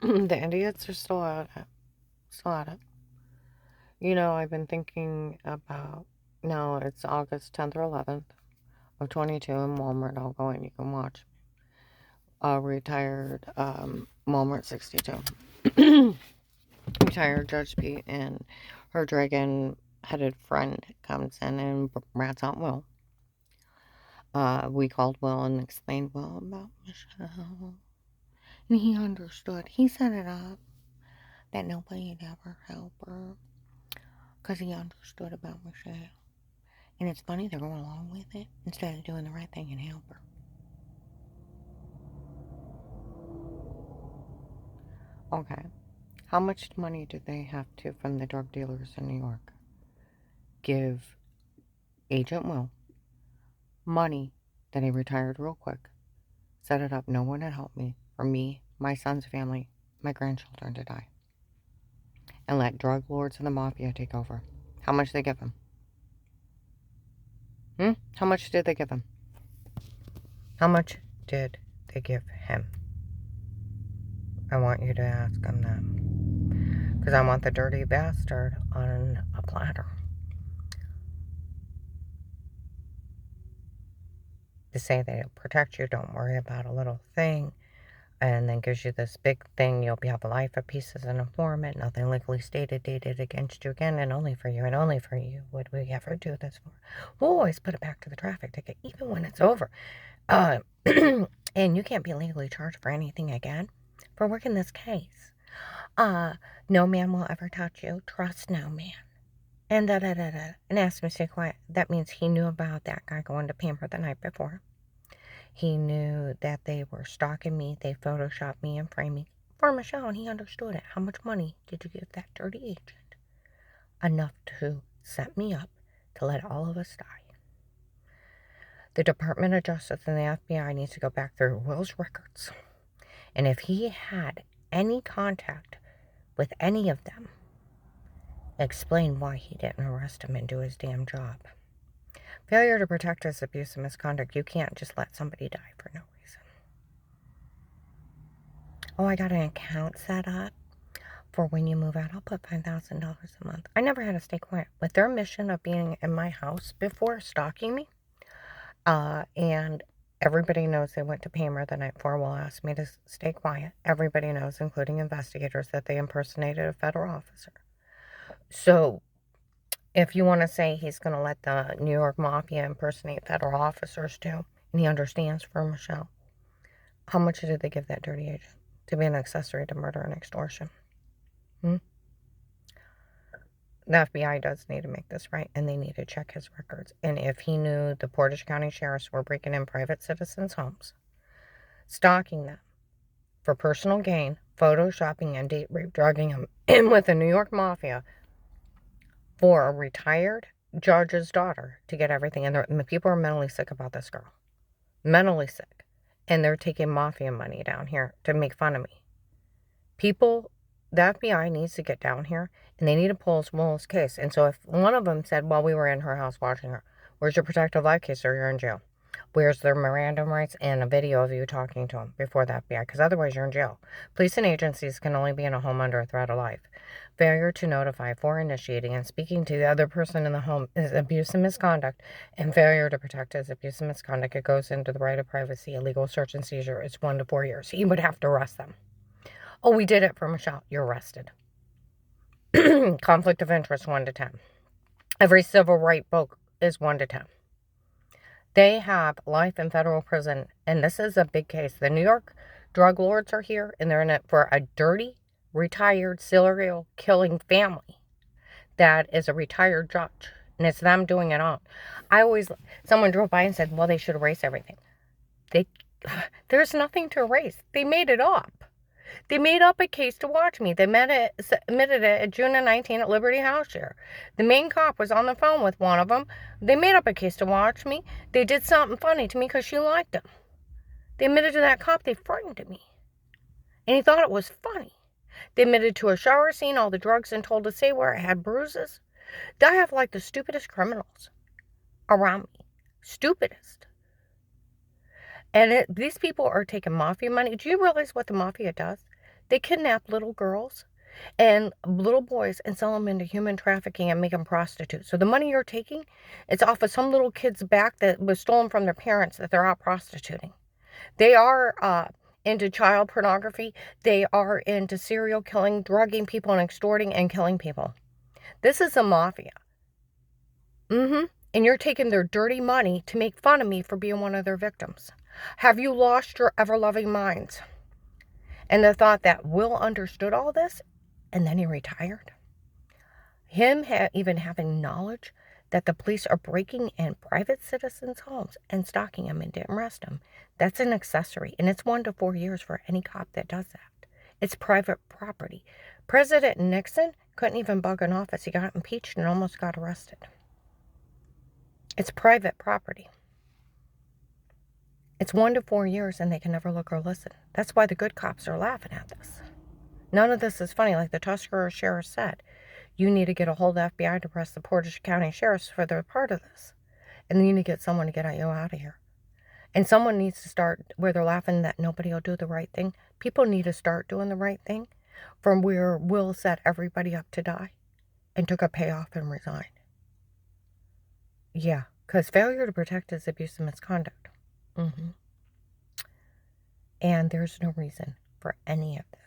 The idiots are still at it. Still at it. You know, I've been thinking about, no, it's August 10th or 11th of 22 in Walmart. I'll go in, you can watch. A retired Walmart 62. Retired Judge Pete and her dragon headed friend comes in and rats out Will. We called Will and explained Will about Michelle. And he understood. He set it up that nobody'd ever help her because he understood about Michelle. And it's funny they're going along with it instead of doing the right thing and help her. Okay. How much money did they have to, from the drug dealers in New York, give Agent Will money that he retired real quick, set it up, no one had helped me, for me, my son's family, my grandchildren to die, and let drug lords and the mafia take over? How much did they give him? How much did they give him? How much did they give him? I want you to ask him that. Because I want the dirty bastard on a platter. To say they'll protect you, don't worry about a little thing, and then gives you this big thing, you'll be have a life of peace as an informant, nothing legally stated, dated against you again, and only for you, and only for you would we ever do this for. We'll always put it back to the traffic ticket, even when it's over. And you can't be legally charged for anything again for working this case. No man will ever touch you. Trust no man. And da-da-da-da. And asked him to stay quiet. That means he knew about that guy going to Pamper the night before. He knew that they were stalking me. They photoshopped me and framed me for Michelle, and he understood it. How much money did you give that dirty agent? Enough to set me up to let all of us die. The Department of Justice and the FBI needs to go back through Will's records. And if he had any contact with any of them, explain why he didn't arrest him and do his damn job. Failure to protect is abuse and misconduct. You can't just let somebody die for no reason. Oh, I got an account set up for when you move out. I'll put $5,000 a month. I never had to stay quiet. With their mission of being in my house before stalking me, and everybody knows they went to Pammer the night before. Will asked me to stay quiet. Everybody knows, including investigators, that they impersonated a federal officer. So if you want to say he's going to let the New York Mafia impersonate federal officers too, and he understands for Michelle, how much did they give that dirty agent to be an accessory to murder and extortion? The FBI does need to make this right, and they need to check his records. And if he knew the Portage County sheriffs were breaking in private citizens' homes, stalking them for personal gain, photoshopping and date rape, drugging them in with the New York Mafia for a retired judge's daughter to get everything. And the people are mentally sick about this girl. Mentally sick. And they're taking mafia money down here to make fun of me. People, the FBI needs to get down here and they need to pull Will's case. And so if one of them said, well, we were in her house watching her, where's your protective life case, or you're in jail? Where's their Miranda rights and a video of you talking to him before the FBI? Because otherwise you're in jail. Police and agencies can only be in a home under a threat of life. Failure to notify for initiating and speaking to the other person in the home is abuse and misconduct, and failure to protect is abuse and misconduct. It goes into the right of privacy. Illegal search and seizure is 1 to 4 years. He would have to arrest them. Oh, we did it for Michelle. You're arrested. Conflict of interest, 1 to 10. Every civil right book is 1 to 10. They have life in federal prison, and this is a big case. The New York drug lords are here, and they're in it for a dirty, retired, serial killing family that is a retired judge, and it's them doing it all. Someone drove by and said, well, they should erase everything. There's nothing to erase. They made it up. They made up a case to watch me. They admitted it at June of 19 at Liberty House here. The main cop was on the phone with one of them. They made up a case to watch me. They did something funny to me because she liked him. They admitted to that cop they frightened me. And he thought it was funny. They admitted to a shower scene, all the drugs, and told to say where I had bruises. I have like the stupidest criminals around me. Stupidest. And these people are taking mafia money. Do you realize what the mafia does? They kidnap little girls and little boys and sell them into human trafficking and make them prostitutes. So the money you're taking, it's off of some little kid's back that was stolen from their parents that they're out prostituting. They are into child pornography. They are into serial killing, drugging people and extorting and killing people. This is a mafia. And you're taking their dirty money to make fun of me for being one of their victims. Have you lost your ever-loving minds? And the thought that Will understood all this and then he retired. Him even having knowledge that the police are breaking in private citizens' homes and stalking them and didn't arrest them. That's an accessory, and it's 1 to 4 years for any cop that does that. It's private property. President Nixon couldn't even bug an office. He got impeached and almost got arrested. It's private property. It's 1 to 4 years, and they can never look or listen. That's why the good cops are laughing at this. None of this is funny. Like the Tuscarora sheriff said, you need to get a hold of the FBI to press the Portage County sheriffs for their part of this. And you need to get someone to get you out of here. And someone needs to start, where they're laughing that nobody will do the right thing. People need to start doing the right thing from where Will set everybody up to die and took a payoff and resigned. Yeah, because failure to protect is abuse and misconduct. And there's no reason for any of this.